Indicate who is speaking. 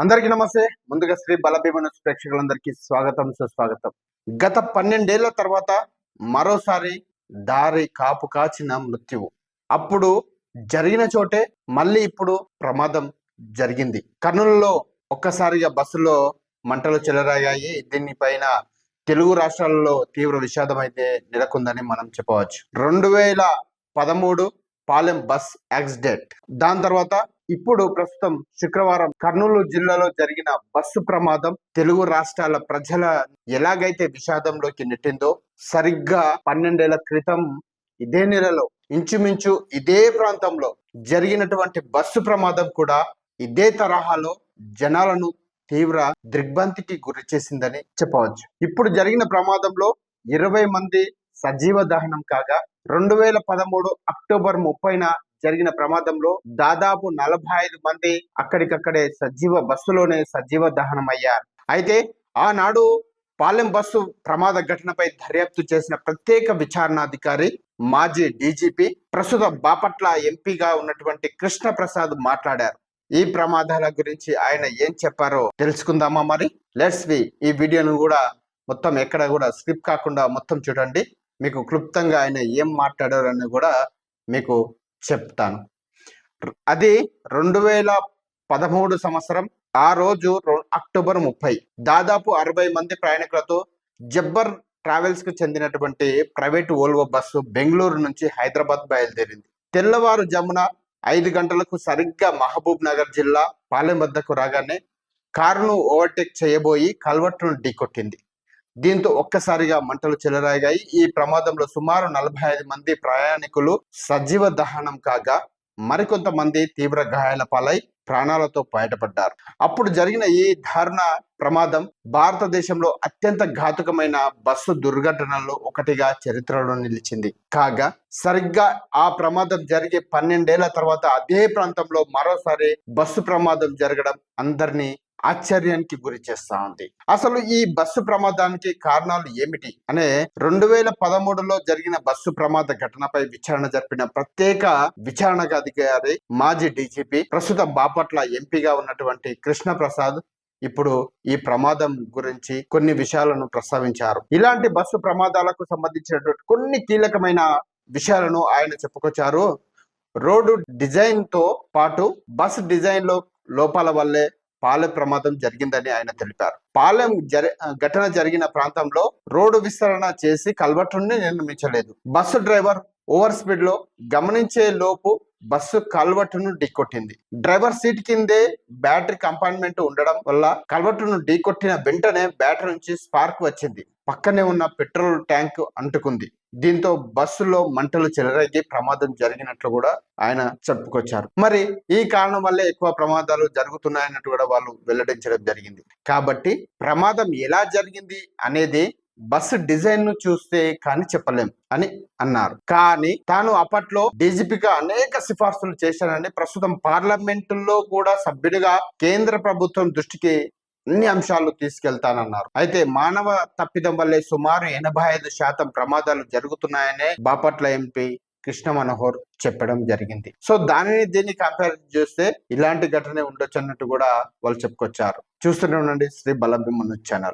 Speaker 1: అందరికీ నమస్తే. ముందుగా శ్రీ బలభీమ న్యూస్ ప్రేక్షకులందరికీ స్వాగతం, సుస్వాగతం. గత 12 ఏళ్ల తర్వాత మరోసారి దారి కాపు కాచిన మృత్యువు. అప్పుడు జరిగిన చోటే మళ్ళీ ఇప్పుడు ప్రమాదం జరిగింది. కర్నూలులో ఒక్కసారిగా బస్సులో మంటలు చెలరాగాయి. దీనిపైన తెలుగు రాష్ట్రాలలో తీవ్ర విషాదం అయితే నెలకొందని మనం చెప్పవచ్చు. 2013 పాలెం బస్ యాక్సిడెంట్. దాని తర్వాత ఇప్పుడు ప్రస్తుతం శుక్రవారం కర్నూలు జిల్లాలో జరిగిన బస్సు ప్రమాదం తెలుగు రాష్ట్రాల ప్రజల ఎలాగైతే విషాదంలోకి నెట్టిందో, సరిగ్గా 12 ఏళ్ల క్రితం ఇదే నెలలో ఇంచుమించు ఇదే ప్రాంతంలో జరిగినటువంటి బస్సు ప్రమాదం కూడా ఇదే తరహాలో జనాలను తీవ్ర దిగ్భ్రాంతికి గురి చేసిందని చెప్పవచ్చు. ఇప్పుడు జరిగిన ప్రమాదంలో 20 మంది సజీవ దహనం కాగా 2013 అక్టోబర్ 30న జరిగిన ప్రమాదంలో దాదాపు 45 మంది అక్కడికక్కడే బస్సులోనే సజీవ దహనం అయ్యారు. అయితే ఆనాడు పాలెం బస్సు ప్రమాద ఘటనపై దర్యాప్తు చేసిన ప్రత్యేక విచారణాధికారి మాజీ డీజీపీ ప్రస్తుత బాపట్ల ఎంపీగా ఉన్నటువంటి కృష్ణ ప్రసాద్ మాట్లాడారు. ఈ ప్రమాదాల గురించి ఆయన ఏం చెప్పారో తెలుసుకుందామా? మరి లెట్స్ బి. ఈ వీడియోను కూడా మొత్తం ఎక్కడ కూడా స్కిప్ కాకుండా మొత్తం చూడండి. మీకు క్లుప్తంగా ఆయన ఏం మాట్లాడారని కూడా మీకు చెప్తాను. అది 2013 సంవత్సరం. ఆ రోజు అక్టోబర్ 30 దాదాపు 60 మంది ప్రయాణికులతో జబ్బర్ ట్రావెల్స్ కు చెందినటువంటి ప్రైవేట్ వోల్వో బస్సు బెంగళూరు నుంచి హైదరాబాద్ బయలుదేరింది. తెల్లవారుజామున 5 గంటలకు సరిగ్గా మహబూబ్ నగర్ జిల్లా పాలెం వద్దకు రాగానే కారును ఓవర్టేక్ చేయబోయి కల్వర్టును ఢీకొట్టింది. దీంతో ఒక్కసారిగా మంటలు చెలరాగాయి. ఈ ప్రమాదంలో సుమారు 45 మంది ప్రయాణికులు సజీవ దహనం కాగా మరికొంతమంది తీవ్ర గాయాల పాలై ప్రాణాలతో బయటపడ్డారు. అప్పుడు జరిగిన ఈ దారుణ ప్రమాదం భారతదేశంలో అత్యంత ఘాతుకమైన బస్సు దుర్ఘటనల్లో ఒకటిగా చరిత్రలో నిలిచింది. కాగా సరిగ్గా ఆ ప్రమాదం జరిగే 12 ఏళ్ల తర్వాత అదే ప్రాంతంలో మరోసారి బస్సు ప్రమాదం జరగడం అందరినీ ఆశ్చర్యానికి గురి చేస్తా ఉంది. అసలు ఈ బస్సు ప్రమాదానికి కారణాలు ఏమిటి అనే 2013లో జరిగిన బస్సు ప్రమాద ఘటనపై విచారణ జరిపిన ప్రత్యేక విచారణాధికారి మాజీ డీజీపీ ప్రస్తుత బాపట్ల ఎంపీగా ఉన్నటువంటి కృష్ణ ప్రసాద్ ఇప్పుడు ఈ ప్రమాదం గురించి కొన్ని విషయాలను ప్రస్తావించారు. ఇలాంటి బస్సు ప్రమాదాలకు సంబంధించినటువంటి కొన్ని కీలకమైన విషయాలను ఆయన చెప్పుకొచ్చారు. రోడ్డు డిజైన్ తో పాటు బస్ డిజైన్ లో లోపాల వల్లే పాలెం ప్రమాదం జరిగిందని ఆయన తెలిపారు. పాలెం ఘటన జరిగిన ప్రాంతంలో రోడ్డు విస్తరణ చేసి కల్వర్టుని నిర్మించలేదు. బస్సు డ్రైవర్ ఓవర్ స్పీడ్ లో గమనించే లోపు బస్సు కల్వర్టును ఢీకొట్టింది. డ్రైవర్ సీట్ కిందే బ్యాటరీ కంపార్ట్మెంట్ ఉండడం వల్ల కల్వర్టును ఢీకొట్టిన వెంటనే బ్యాటరీ నుంచి స్పార్క్ వచ్చింది. పక్కనే ఉన్న పెట్రోల్ ట్యాంక్ అంటుకుంది. దీంతో బస్సులో మంటలు చెలరేగి ప్రమాదం జరిగినట్లు కూడా ఆయన చెప్పుకొచ్చారు. మరి ఈ కారణం వల్లే ఎక్కువ ప్రమాదాలు జరుగుతున్నాయన్నట్టు కూడా వాళ్ళు వెల్లడించడం జరిగింది. కాబట్టి ప్రమాదం ఎలా జరిగింది అనేది బస్సు డిజైన్ ను చూస్తే కానీ చెప్పలేం అని అన్నారు. కానీ తాను అప్పట్లో డీజీపీగా అనేక సిఫార్సులు చేశానని, ప్రస్తుతం పార్లమెంటులో కూడా సభ్యుడిగా కేంద్ర ప్రభుత్వం దృష్టికి అన్ని అంశాలు తీసుకెళ్తానన్నారు. అయితే మానవ తప్పిదం వల్లే సుమారు 85% ప్రమాదాలు జరుగుతున్నాయనే బాపట్ల ఎంపీ కృష్ణ మనోహర్ చెప్పడం జరిగింది. సో దీన్ని కంపేర్ చేస్తే ఇలాంటి ఘటనే ఉండొచ్చు అన్నట్టు కూడా వాళ్ళు చెప్పుకొచ్చారు. చూస్తూనే ఉండండి శ్రీ బలభీమ న్యూస్ ఛానల్.